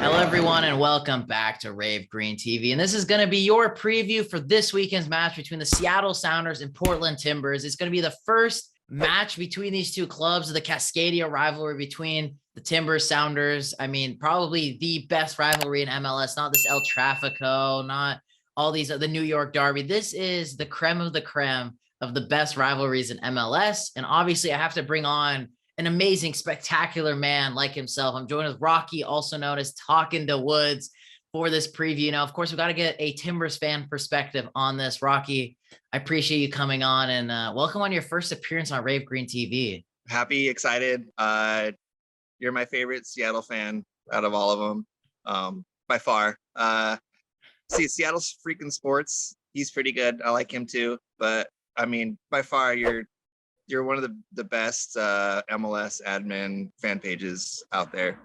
Hello, everyone, and welcome back to Rave Green TV. And this is going to be your preview for this weekend's match between the Seattle Sounders and Portland Timbers. It's going to be the first match between these two clubs, the Cascadia rivalry between the Timbers Sounders. I mean, probably the best rivalry in MLS, not this El Trafico, not all these, the New York Derby. This is the creme of the creme of the best rivalries in MLS. And obviously, I have to bring on an amazing, spectacular man like himself. I'm joined with Rocky, also known as Talking to Woods, for this preview. Now, of course, we've got to get a Timbers fan perspective on this. Rocky, I appreciate you coming on, and welcome on your first appearance on Rave Green TV. Happy, excited. You're my favorite Seattle fan out of all of them, by far. See, Seattle's freaking sports. He's pretty good. I like him too. But I mean, by far, you're one of the best MLS admin fan pages out there.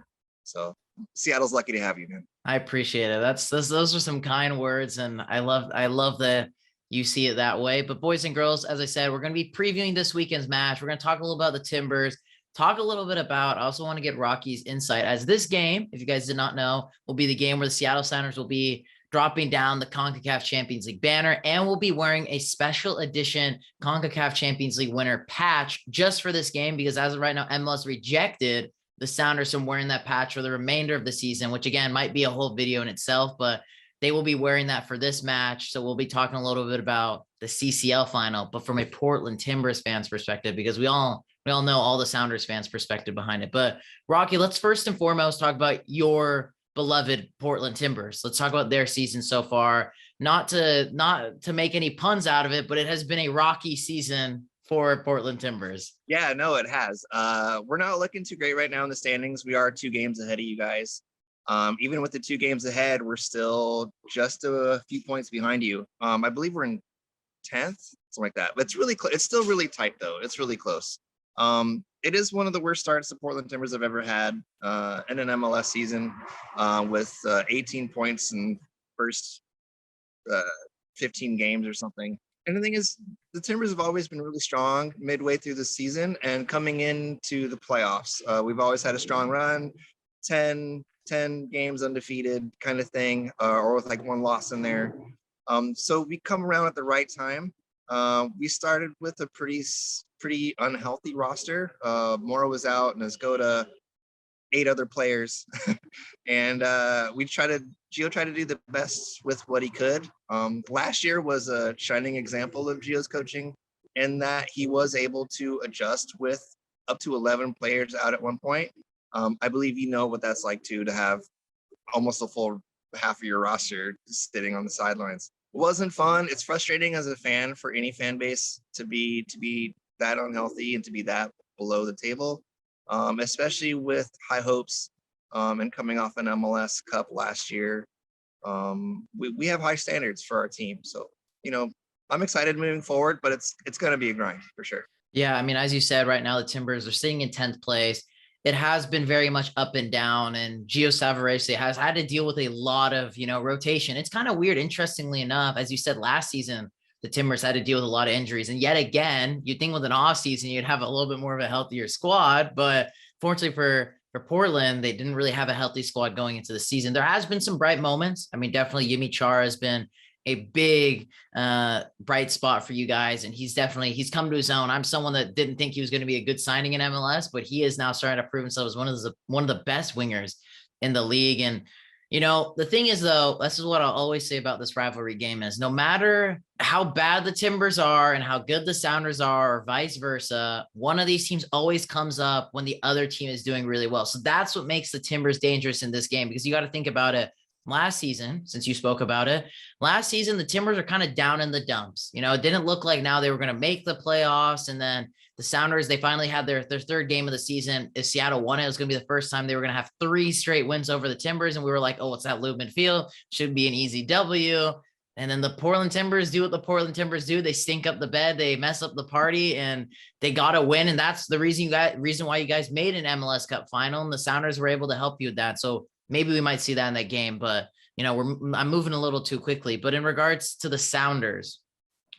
So Seattle's lucky to have you, man. I appreciate it. Those are some kind words, and I love that you see it that way. But boys and girls, as I said, we're going to be previewing this weekend's match. We're going to talk a little about the Timbers, talk a little bit about, I also want to get Rocky's insight, as this game, if you guys did not know, will be the game where the Seattle Sounders will be dropping down the CONCACAF Champions League banner, and will be wearing a special edition CONCACAF Champions League winner patch just for this game, because as of right now, MLS rejected the Sounders from wearing that patch for the remainder of the season, which again might be a whole video in itself, but they will be wearing that for this match. So we'll be talking a little bit about the CCL final, but from a Portland Timbers fans perspective, because we all know all the Sounders fans perspective behind it. But Rocky, let's first and foremost talk about your beloved Portland Timbers. Let's talk about their season so far. Not to make any puns out of it, but it has been a rocky season for Portland Timbers. Yeah, no, it has. We're not looking too great right now in the standings. We are 2 games ahead of you guys. Even with the 2 games ahead, we're still just a few points behind you. I believe we're in 10th, something like that. But it's really it's still really tight though. It's really close. It is one of the worst starts the Portland Timbers have ever had in an MLS season, with 18 points in first 15 games or something. And the thing is, the Timbers have always been really strong midway through the season and coming into the playoffs. We've always had a strong run, 10 games undefeated kind of thing, or with like 1 loss in there. So we come around at the right time. We started with a pretty unhealthy roster. Mora was out, and Esgoda, 8 other players. And Gio tried to do the best with what he could. Last year was a shining example of Gio's coaching, in that he was able to adjust with up to 11 players out at one point. I believe you know what that's like to have almost a full half of your roster sitting on the sidelines. It wasn't fun. It's frustrating as a fan for any fan base to be that unhealthy and to be that below the table, especially with high hopes and coming off an MLS Cup last year. We have high standards for our team. So, I'm excited moving forward, but it's going to be a grind for sure. Yeah, I mean, as you said, right now the Timbers are sitting in 10th place. It has been very much up and down, and Gio Savarese has had to deal with a lot of, rotation. It's kind of weird. Interestingly enough, as you said, last season, the Timbers had to deal with a lot of injuries. And yet again, you'd think with an off season, you'd have a little bit more of a healthier squad. But fortunately for Portland, they didn't really have a healthy squad going into the season. There has been some bright moments. I mean, definitely Yimi Chara has been a big bright spot for you guys, and he's come to his own. I'm someone that didn't think he was going to be a good signing in MLS, but he is now starting to prove himself as one of the best wingers in the league. And the thing is, though, this is what I'll always say about this rivalry game, is no matter how bad the Timbers are and how good the Sounders are, or vice versa, one of these teams always comes up when the other team is doing really well. So that's what makes the Timbers dangerous in this game, because you got to think about it. Last season, since you spoke about it, last season, the Timbers are kind of down in the dumps. It didn't look like now they were going to make the playoffs. And then the Sounders, they finally had their 3rd game of the season. If Seattle won it was going to be the first time they were going to have 3 straight wins over the Timbers. And we were like, oh, it's at Lubman Field. Should be an easy W. And then the Portland Timbers do what the Portland Timbers do. They stink up the bed. They mess up the party, and they got to win. And that's the reason why you guys made an MLS Cup final. And the Sounders were able to help you with that. So maybe we might see that in that game, but I'm moving a little too quickly. But in regards to the Sounders,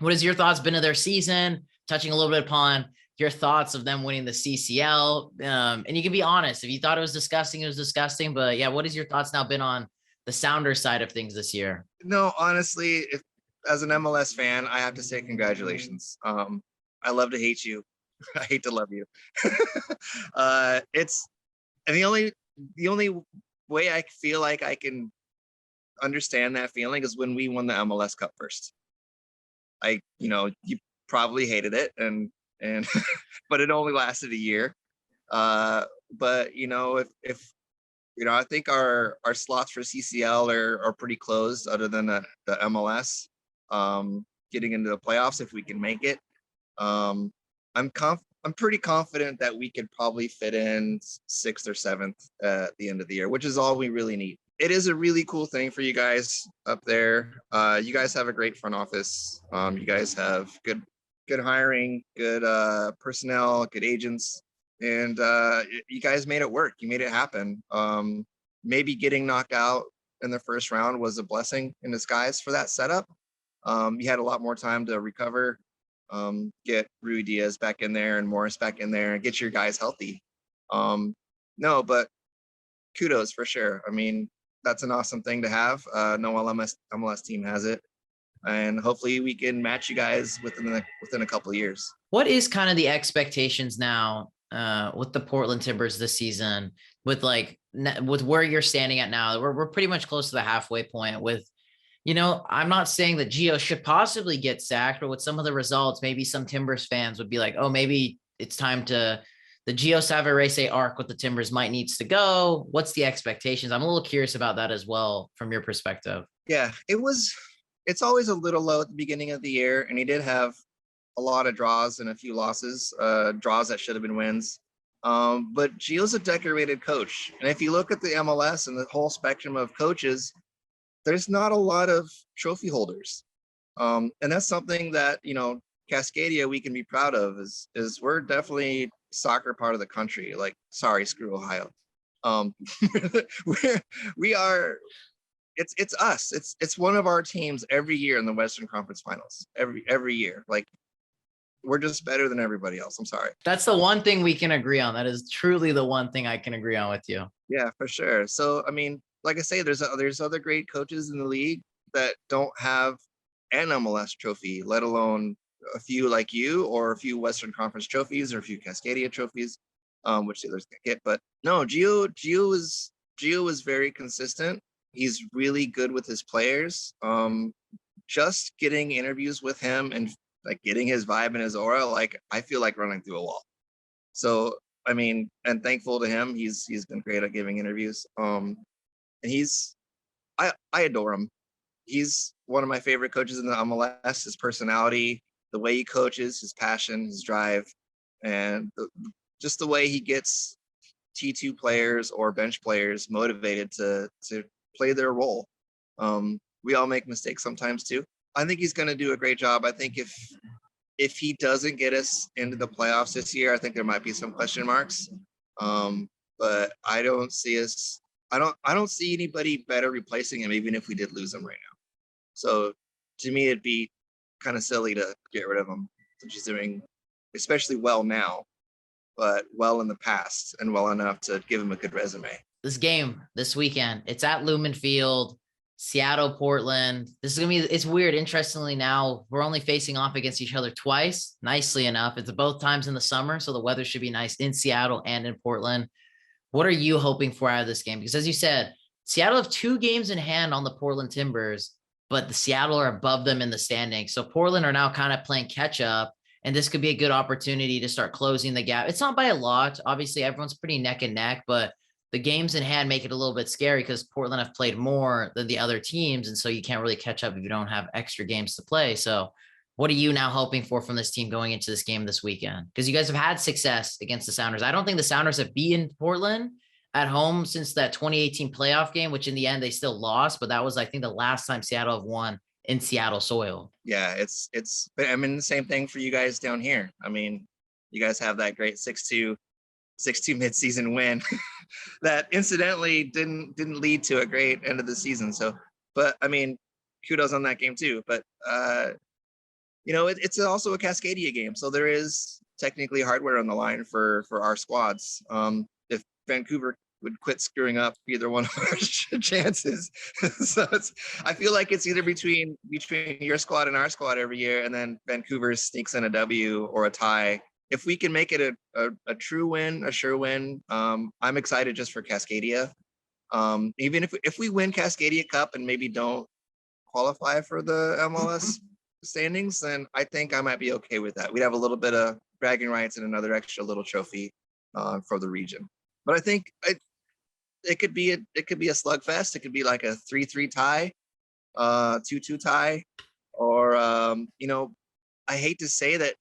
what has your thoughts been of their season? Touching a little bit upon your thoughts of them winning the CCL. And you can be honest. If you thought it was disgusting, it was disgusting. But yeah, what is your thoughts now been on the Sounders side of things this year? No, honestly, if as an MLS fan, I have to say congratulations. I love to hate you. I hate to love you. It's and the only way I feel like I can understand that feeling is when we won the MLS Cup first. You probably hated it, and but it only lasted a year. But if I think our slots for CCL are pretty closed, other than the MLS. Getting into the playoffs if we can make it. I'm pretty confident that we could probably fit in 6th or 7th at the end of the year, which is all we really need. It is a really cool thing for you guys up there. You guys have a great front office. You guys have good hiring, good personnel, good agents, and you guys made it work. You made it happen. Maybe getting knocked out in the first round was a blessing in disguise for that setup. You had a lot more time to recover, get Ruidíaz back in there and Morris back in there and get your guys healthy. No, but kudos for sure. I mean, that's an awesome thing to have. No MLS team has it. And hopefully we can match you guys within a couple of years. What is kind of the expectations now with the Portland Timbers this season, with where you're standing at now? We're pretty much close to the halfway point with, I'm not saying that Gio should possibly get sacked, but with some of the results, maybe some Timbers fans would be like, oh, maybe it's time to the Gio Savarese arc with the Timbers might needs to go. What's the expectations? I'm a little curious about that as well from your perspective. Yeah, it's always a little low at the beginning of the year, and he did have a lot of draws and a few losses, draws that should have been wins. But Gio's a decorated coach. And if you look at the MLS and the whole spectrum of coaches, there's not a lot of trophy holders. And that's something that, Cascadia, we can be proud of is we're definitely soccer part of the country. Like, sorry, screw Ohio. we are, it's us. It's one of our teams every year in the Western Conference Finals, every year. Like, we're just better than everybody else. I'm sorry. That's the one thing we can agree on. That is truly the one thing I can agree on with you. Yeah, for sure. So, I mean, like I say, there's other great coaches in the league that don't have an MLS trophy, let alone a few like you, or a few Western Conference trophies, or a few Cascadia trophies, which the others can get. But no, Gio is very consistent. He's really good with his players. Just getting interviews with him and like getting his vibe and his aura, like I feel like running through a wall. So I mean, and thankful to him, he's been great at giving interviews. And I adore him. He's one of my favorite coaches in the MLS. His personality, the way he coaches, his passion, his drive, and just the way he gets T2 players or bench players motivated to play their role. We all make mistakes sometimes too. I think he's going to do a great job. I think if he doesn't get us into the playoffs this year, I think there might be some question marks. But I don't see us. I don't see anybody better replacing him, even if we did lose him right now. So to me, it'd be kind of silly to get rid of him, since he's doing especially well now, but well in the past and well enough to give him a good resume. This game this weekend, it's at Lumen Field, Seattle, Portland. This is going to be, it's weird. Interestingly, now we're only facing off against each other twice, nicely enough. It's both times in the summer, so the weather should be nice in Seattle and in Portland. What are you hoping for out of this game? Because as you said, Seattle have 2 games in hand on the Portland Timbers, but the Seattle are above them in the standings. So Portland are now kind of playing catch up, and this could be a good opportunity to start closing the gap. It's not by a lot. Obviously, everyone's pretty neck and neck, but the games in hand make it a little bit scary because Portland have played more than the other teams. And so you can't really catch up if you don't have extra games to play. So what are you now hoping for from this team going into this game this weekend? Because you guys have had success against the Sounders. I don't think the Sounders have beaten Portland at home since that 2018 playoff game, which in the end they still lost. But that was, I think, the last time Seattle have won in Seattle soil. Yeah, I mean, the same thing for you guys down here. I mean, you guys have that great 6-2 midseason win that incidentally didn't lead to a great end of the season. So, but I mean, kudos on that game too. But it's also a Cascadia game, so there is technically hardware on the line for our squads. If Vancouver would quit screwing up either one of our chances. So I feel like it's either between your squad and our squad every year, and then Vancouver sneaks in a W or a tie. If we can make it a true win, a sure win, I'm excited just for Cascadia. Even if we win Cascadia Cup and maybe don't qualify for the MLS standings, then I think I might be okay with that. We'd have a little bit of bragging rights and another extra little trophy for the region. But I think it could be a slugfest. It could be like a 3-3 tie, 2-2 tie, or I hate to say that,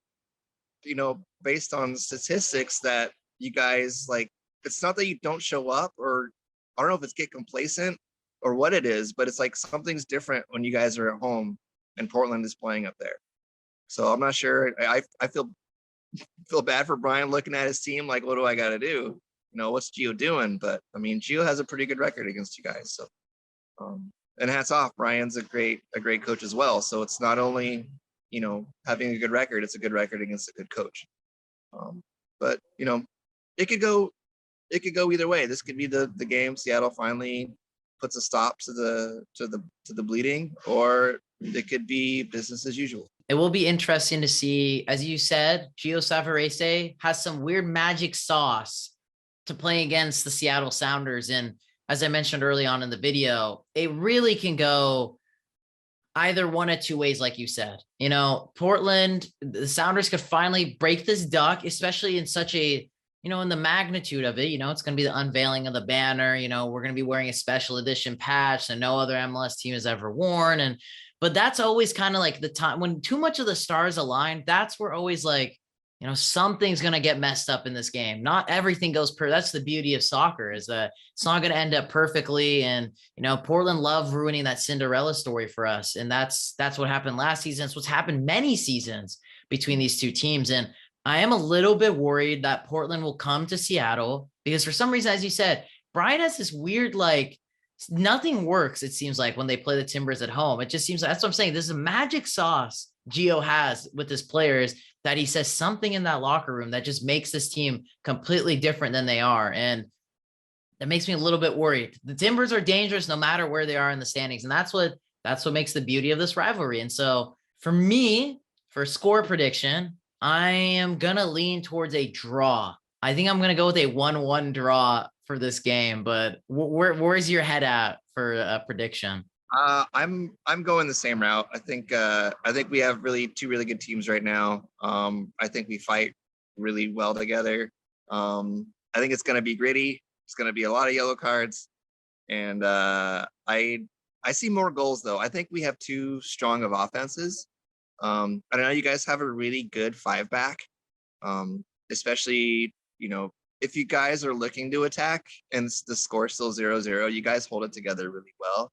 based on statistics, that you guys, like, it's not that you don't show up, or I don't know if it's get complacent or what it is, but it's like something's different when you guys are at home and Portland is playing up there. So I'm not sure. I feel bad for Brian looking at his team like, what do I got to do? What's Gio doing? But I mean, Gio has a pretty good record against you guys. So, and hats off, Brian's a great coach as well. So it's not only, having a good record, it's a good record against a good coach. But it could go either way. This could be the game Seattle finally puts a stop to the bleeding, or it could be business as usual. It will be interesting to see, as you said, Gio Savarese has some weird magic sauce to play against the Seattle Sounders. And as I mentioned early on in the video, it really can go either one of two ways, like you said. Portland, the Sounders could finally break this duck, especially in such a, in the magnitude of it. It's going to be the unveiling of the banner. We're going to be wearing a special edition patch that no other MLS team has ever worn. But that's always kind of like the time when too much of the stars align. That's where always like, something's going to get messed up in this game. Not everything goes that's the beauty of soccer, is that it's not going to end up perfectly. And, Portland loved ruining that Cinderella story for us. And that's what happened last season. It's what's happened many seasons between these two teams. And I am a little bit worried that Portland will come to Seattle because for some reason, as you said, Brian has this weird, like, nothing works, it seems like, when they play the Timbers at home. It just seems like, that's what I'm saying. There's a magic sauce Gio has with his players that he says something in that locker room that just makes this team completely different than they are. And that makes me a little bit worried. The Timbers are dangerous no matter where they are in the standings. And that's what makes the beauty of this rivalry. And so for me, for score prediction, I am going to lean towards a draw. I think I'm going to go with a 1-1 draw for this game, but where's your head at for a prediction? I'm going the same route. I think we have two really good teams right now. I think we fight really well together. I think it's going to be gritty. It's going to be a lot of yellow cards, and I see more goals though. I think we have too strong of offenses. I know you guys have a really good 5-back, especially if you guys are looking to attack and the score's still 0-0, you guys hold it together really well.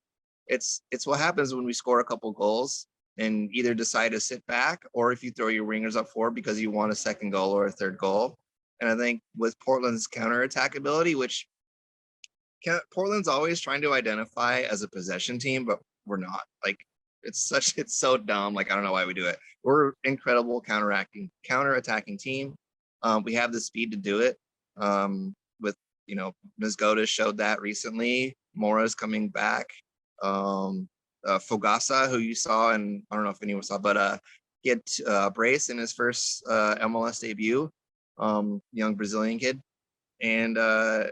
It's what happens when we score a couple goals and either decide to sit back, or if you throw your wingers up forward because you want a second goal or a third goal. And I think with Portland's counterattack ability, which Portland's always trying to identify as a possession team, but we're not. Like, it's so dumb. Like, I don't know why we do it. We're incredible counterattacking team. We have the speed to do it. With Mizgota showed that recently. Mora's coming back. Fogasa, who you saw, and I don't know if anyone saw, but he had brace in his first MLS debut. Young Brazilian kid, and I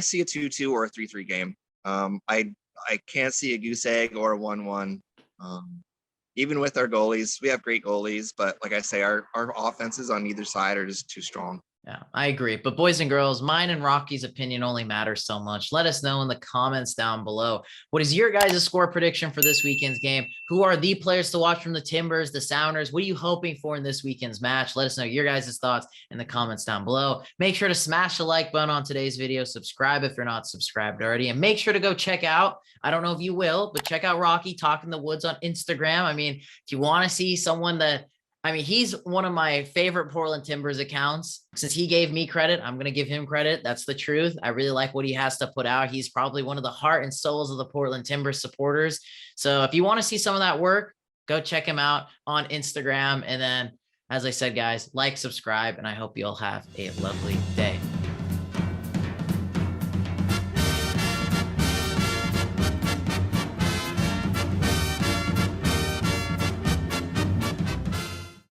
see a 2-2 or a 3-3 game. I can't see a goose egg or a 1-1. Even with our goalies, we have great goalies, but like I say, our offenses on either side are just too strong. Yeah, I agree. But boys and girls, mine and Rocky's opinion only matters so much. Let us know in the comments down below. What is your guys' score prediction for this weekend's game? Who are the players to watch from the Timbers, the Sounders? What are you hoping for in this weekend's match? Let us know your guys' thoughts in the comments down below. Make sure to smash the like button on today's video. Subscribe if you're not subscribed already. And make sure to go check out, I don't know if you will, but check out Rocky Talking the Woods on Instagram. I mean, if you want to see someone that, he's one of my favorite Portland Timbers accounts. Since he gave me credit, I'm going to give him credit. That's the truth. I really like what he has to put out. He's probably one of the heart and souls of the Portland Timbers supporters. So if you want to see some of that work, go check him out on Instagram. And then As I said, guys, like, subscribe, and I hope you all have a lovely day.